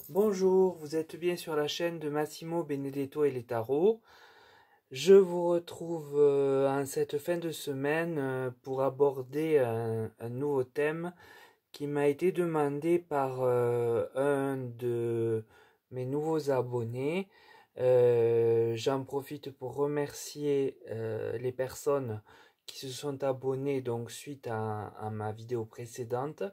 Bonjour, vous êtes bien sur la chaîne de Massimo Benedetto et les tarots. Je vous retrouve en cette fin de semaine pour aborder un nouveau thème qui m'a été demandé par un de mes nouveaux abonnés. J'en profite pour remercier les personnes qui se sont abonnées donc suite à ma vidéo précédente.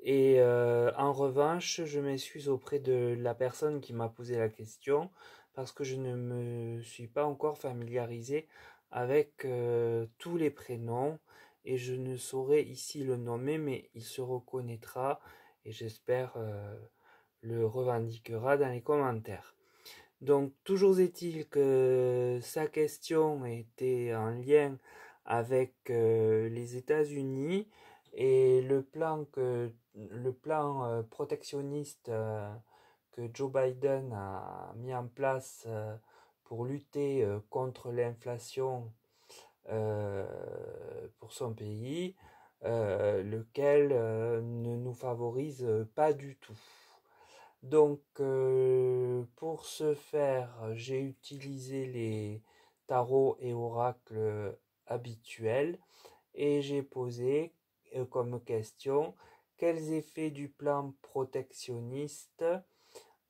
Et en revanche, je m'excuse auprès de la personne qui m'a posé la question parce que je ne me suis pas encore familiarisé avec tous les prénoms et je ne saurais ici le nommer, mais il se reconnaîtra et j'espère le revendiquera dans les commentaires. Donc, toujours est-il que sa question était en lien avec les États-Unis et le plan protectionniste que Joe Biden a mis en place pour lutter contre l'inflation pour son pays, lequel ne nous favorise pas du tout. Donc, pour ce faire, j'ai utilisé les tarots et oracles habituels et j'ai posé comme question quels effets du plan protectionniste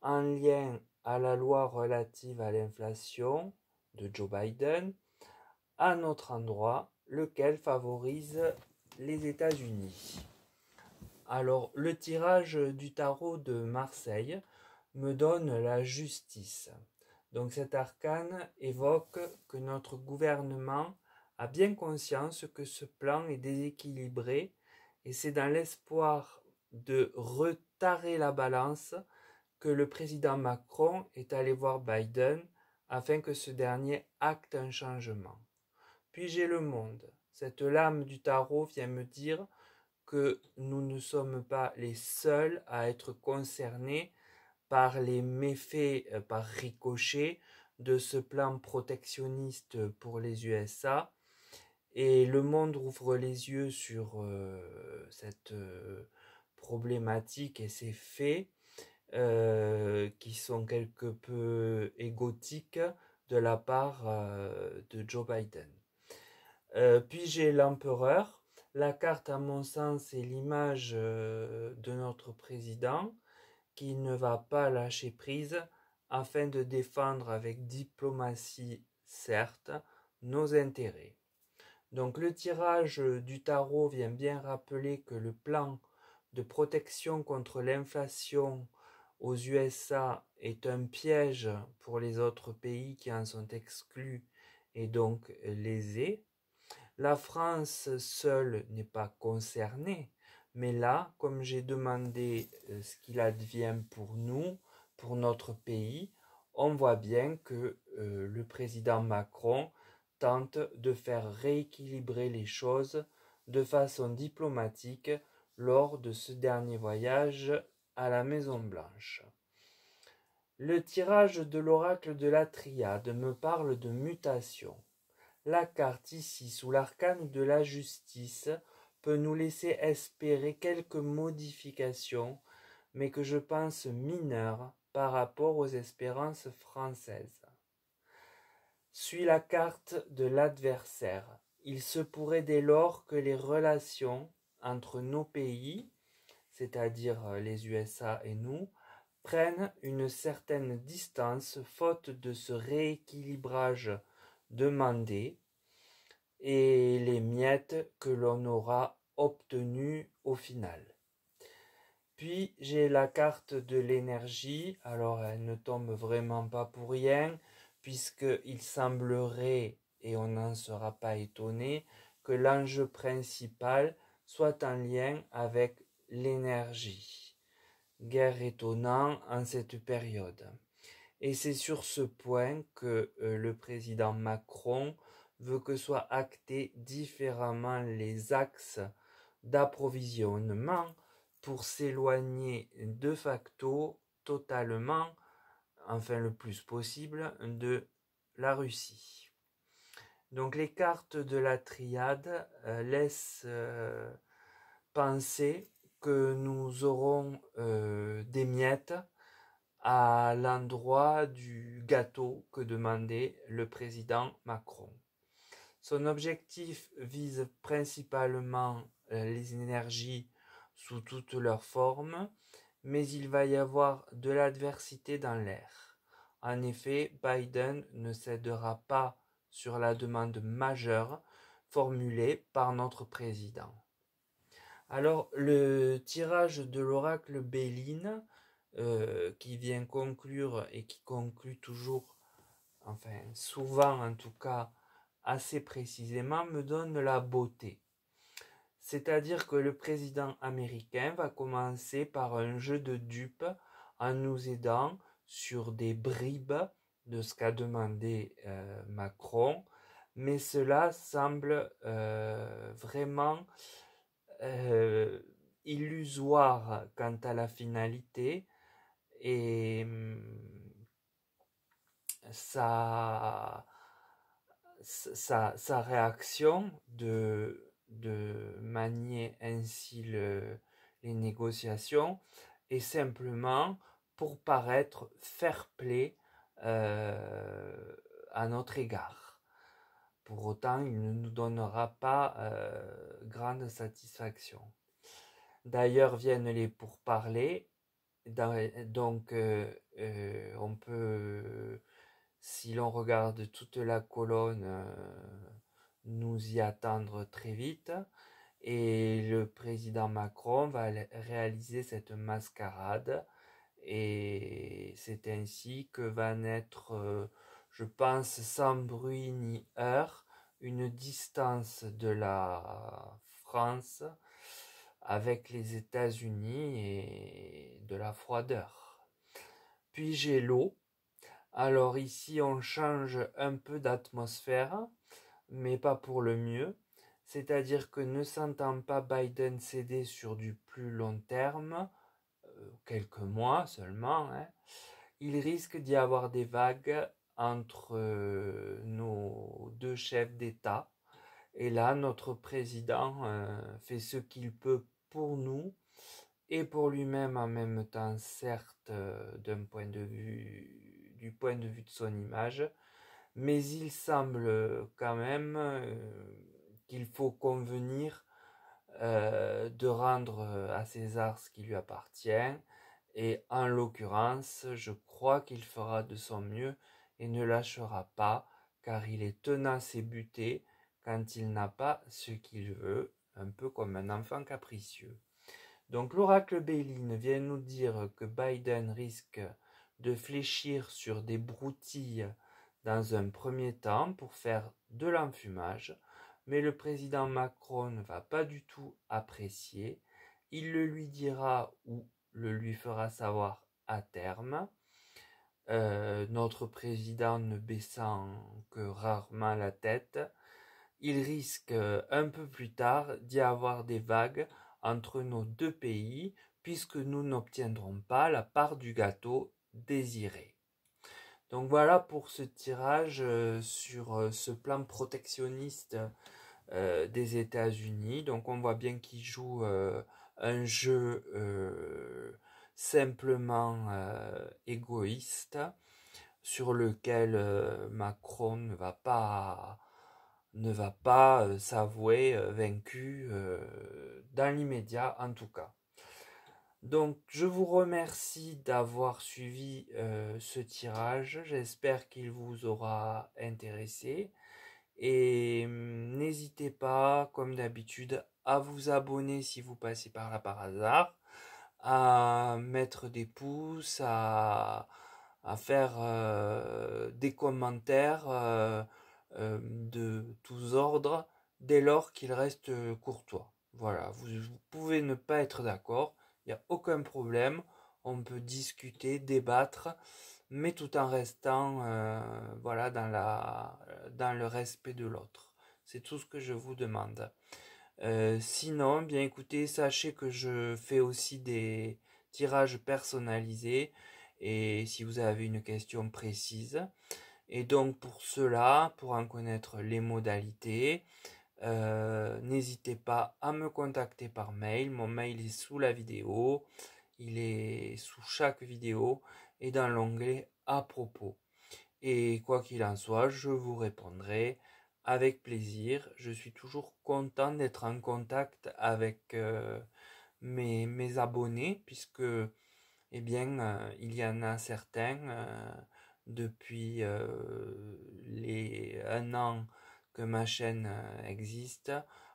en lien à la loi relative à l'inflation de Joe Biden à notre endroit, lequel favorise les États-Unis. Alors, le tirage du tarot de Marseille me donne la justice. Donc cet arcane évoque que notre gouvernement a bien conscience que ce plan est déséquilibré et c'est dans l'espoir de retarer la balance que le président Macron est allé voir Biden afin que ce dernier acte un changement. Puis j'ai le monde. Cette lame du tarot vient me dire que nous ne sommes pas les seuls à être concernés par les méfaits par ricochet de ce plan protectionniste pour les USA. Et le monde ouvre les yeux sur cette problématique et ces faits qui sont quelque peu égotiques de la part de Joe Biden. Puis j'ai l'empereur. La carte, à mon sens, est l'image de notre président qui ne va pas lâcher prise afin de défendre avec diplomatie, certes, nos intérêts. Donc le tirage du tarot vient bien rappeler que le plan de protection contre l'inflation aux USA est un piège pour les autres pays qui en sont exclus et donc lésés. La France seule n'est pas concernée, mais là, comme j'ai demandé ce qu'il advient pour nous, pour notre pays, on voit bien que le président Macron tente de faire rééquilibrer les choses de façon diplomatique lors de ce dernier voyage à la Maison-Blanche. Le tirage de l'oracle de la Triade me parle de mutation. La carte ici, sous l'arcane de la justice, peut nous laisser espérer quelques modifications, mais que je pense mineures par rapport aux espérances françaises. Suit la carte de l'adversaire. Il se pourrait dès lors que les relations entre nos pays, c'est-à-dire les USA et nous, prennent une certaine distance faute de ce rééquilibrage demandé et les miettes que l'on aura obtenues au final. Puis j'ai la carte de l'énergie, alors elle ne tombe vraiment pas pour rien, puisqu'il semblerait, et on n'en sera pas étonné, que l'enjeu principal soit en lien avec l'énergie. Guère étonnant en cette période. Et c'est sur ce point que le président Macron veut que soient actés différemment les axes d'approvisionnement pour s'éloigner de facto totalement, enfin le plus possible, de la Russie. Donc les cartes de la triade laissent penser que nous aurons des miettes à l'endroit du gâteau que demandait le président Macron. Son objectif vise principalement les énergies sous toutes leurs formes, mais il va y avoir de l'adversité dans l'air. En effet, Biden ne cédera pas sur la demande majeure formulée par notre président. Alors, le tirage de l'oracle Béline, qui vient conclure et qui conclut toujours, enfin souvent en tout cas, assez précisément, me donne la beauté. C'est-à-dire que le président américain va commencer par un jeu de dupes en nous aidant sur des bribes de ce qu'a demandé Macron, mais cela semble vraiment illusoire quant à la finalité et sa, sa réaction de manier ainsi les négociations est simplement pour paraître fair-play à notre égard. Pour autant, il ne nous donnera pas grande satisfaction. D'ailleurs, viennent les pourparlers. Donc, on peut, si l'on regarde toute la colonne, nous y attendre très vite. Et le président Macron va réaliser cette mascarade. Et c'est ainsi que va naître, je pense, sans bruit ni heurts, une distance de la France avec les États-Unis et de la froideur. Puis j'ai l'eau. Alors ici on change un peu d'atmosphère, mais pas pour le mieux. C'est-à-dire que ne sentant pas Biden céder sur du plus long terme, quelques mois seulement, hein, il risque d'y avoir des vagues entre nos deux chefs d'État. Et là, notre président fait ce qu'il peut pour nous et pour lui-même en même temps, certes, du point de vue de son image, mais il semble quand même qu'il faut convenir de rendre à César ce qui lui appartient, et en l'occurrence, je crois qu'il fera de son mieux et ne lâchera pas, car il est tenace et buté quand il n'a pas ce qu'il veut, un peu comme un enfant capricieux. Donc l'oracle Béline vient nous dire que Biden risque de fléchir sur des broutilles dans un premier temps pour faire de l'enfumage, mais le président Macron ne va pas du tout apprécier. Il le lui dira ou le lui fera savoir à terme. Notre président ne baissant que rarement la tête, il risque un peu plus tard d'y avoir des vagues entre nos deux pays, puisque nous n'obtiendrons pas la part du gâteau désiré. Donc voilà pour ce tirage sur ce plan protectionniste des États-Unis. Donc on voit bien qu'ils jouent un jeu simplement égoïste, sur lequel Macron ne va pas s'avouer vaincu dans l'immédiat en tout cas. Donc je vous remercie d'avoir suivi ce tirage, j'espère qu'il vous aura intéressé et n'hésitez pas comme d'habitude à vous abonner si vous passez par là par hasard, à mettre des pouces, à faire des commentaires de tous ordres dès lors qu'il reste courtois. Voilà, vous pouvez ne pas être d'accord, il n'y a aucun problème, on peut discuter, débattre, mais tout en restant voilà, dans le respect de l'autre. C'est tout ce que je vous demande. Sinon, bien écoutez, sachez que je fais aussi des tirages personnalisés et si vous avez une question précise. Et donc pour cela, pour en connaître les modalités, n'hésitez pas à me contacter par mail. Mon mail est sous la vidéo. il est sous chaque vidéo et dans l'onglet à propos. Et quoi qu'il en soit, je vous répondrai avec plaisir. Je suis toujours content d'être en contact avec mes abonnés, puisque eh bien, il y en a certains depuis les 1 an que ma chaîne existe,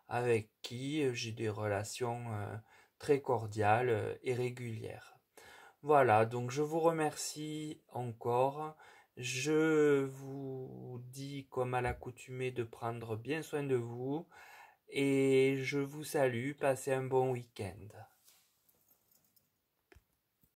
avec qui j'ai des relations très cordiales et régulières. Voilà, donc je vous remercie encore. Je vous dis, comme à l'accoutumée, de prendre bien soin de vous et je vous salue. Passez un bon week-end.